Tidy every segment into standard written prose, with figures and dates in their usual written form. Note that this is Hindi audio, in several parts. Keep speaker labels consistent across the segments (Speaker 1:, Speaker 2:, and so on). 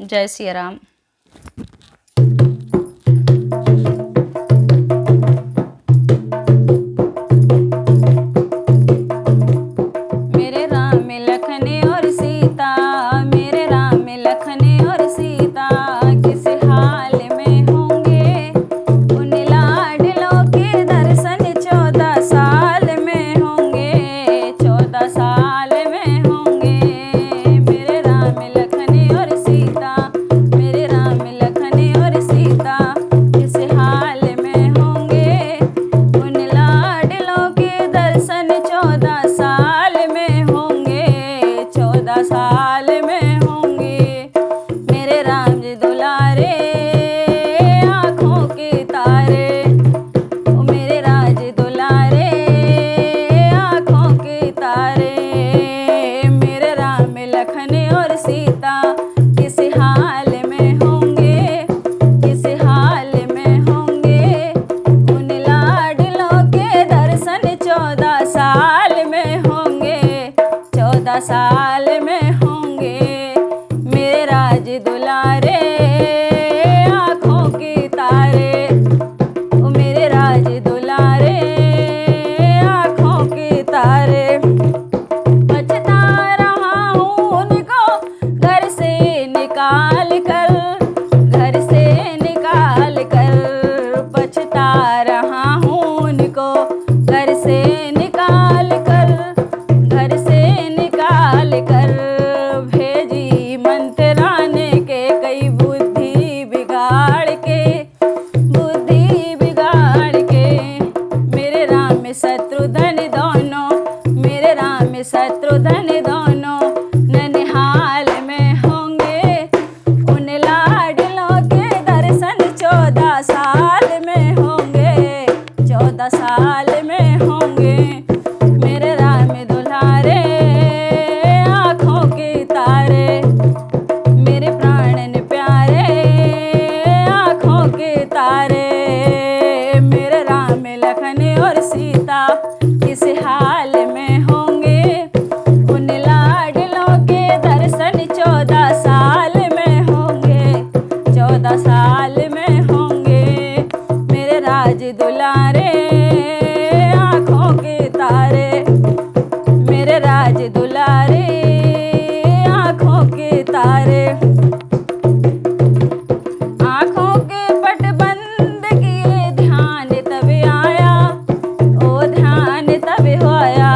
Speaker 1: जय सिया राम। मेरे राम लखन और सीता, मेरे राम लखन और सीता किस हाल में होंगे, उन लाडलों के दर्शन 14 साल में होंगे, 14 साल में होंगे। मेरे राम लखन और सीता, मेरे राम लखन और सीता किस हाल में होंगे, उन लाडलों के दर्शन 14 साल में होंगे, 14 साल में होंगे। मेरे राम जी दुलारे आँखों के तारे, ओ मेरे राज दुलारे आँखों के तारे। मेरे राम लखन और सीता किस हाल में होंगे, किस हाल में होंगे, उन लाडलों के दर्शन 14 साल में होंगे, 14 साल में होंगे। मेरे राज दुलारे आँखों के तारे, ओ मेरे राज दुलारे आँखों के तारे। पछता रहा हूँ उनको घर से निकाल कर, घर से निकाल कर। पछता रहा हूँ उनको घर से निकाल कर, घर से निकाल कर। भेजी मंत्राने के कई बुद्धि बिगाड़ के, बुद्धि बिगाड़ के। मेरे राम शत्रुघ्न दोनों, मेरे राम शत्रुघ्न दोनों ननिहाल में होंगे, उन लाडलों के दर्शन 14 साल में होंगे, 14 साल में होंगे। मेरे राम दुलारे आँखों के तारे, मेरे प्राणन प्यारे आँखों के तारे। मेरे राम लखन और सीता किस हाल में होंगे, उन लाडलों के दर्शन 14 साल में होंगे, 14 साल में होंगे। मेरे राज दुलारे आँखों के तारे, मेरे राज दुलारे आँखों के तारे। आँखों के पट बंद किए ध्यान तब आया, ओ ध्यान तब होया।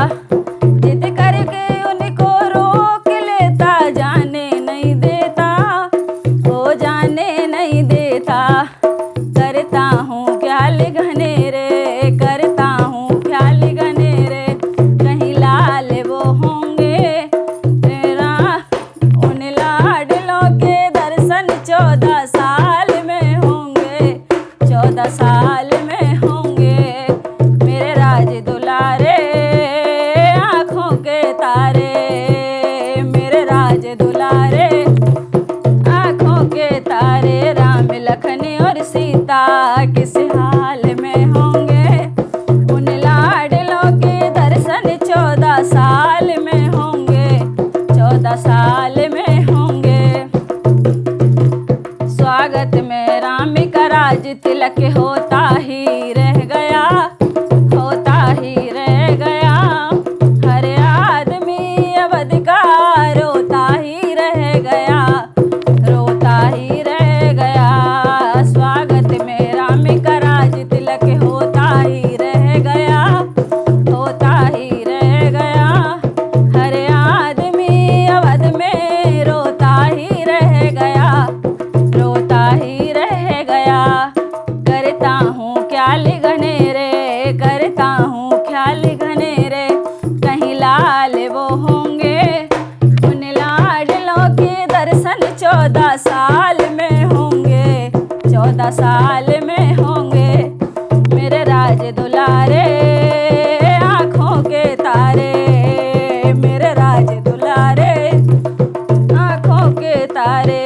Speaker 1: जिद करके उनको रोक लेता, जाने नहीं देता, ओ जाने नहीं देता। करता हूँ ख्याल घनेरे, करता हूँ ख्याल घनेरे, कहीं लाल वो होंगे तेरा, उन लाडलों के दर्शन 14 साल में होंगे, 14 साल में होंगे। मेरे राज दुलारे आँखों के तारे, मेरे राज दुलारे आँखों के तारे। राम लखन और सीता किस हाल में होंगे, उन लाडलों के दर्शन 14 साल में होंगे, 14 साल में होंगे। स्वागत में राम का राज तिलक होता ही रह गया, होता ही रह गया। हर आदमी अवध का रोता ही रह गया, रोता ही रह गया। स्वागत में राम का राज तिलक होता ही रह गया, होता ही रह गया। हर आदमी अवध में रोता ही रह गया, रोता ही रह गया। करता हूँ ख्याल घनेरे, करता हूँ ख्याल घनेरे, कहीं लाल वो होंगे, उन लाडलों के दर्शन 14 साल में होंगे, 14 साल में होंगे। मेरे राज दुलारे आँखों के तारे, मेरे राज दुलारे आँखों के तारे।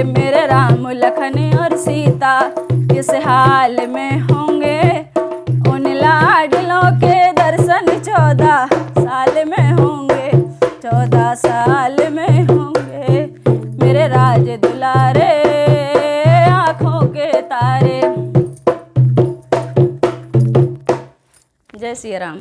Speaker 1: मेरे राम लखन और सीता किस हाल में होंगे, उन लाडलों के दर्शन 14 साल में होंगे, 14 साल में होंगे। मेरे राज तारे, आँखों के तारे। जय सिया राम।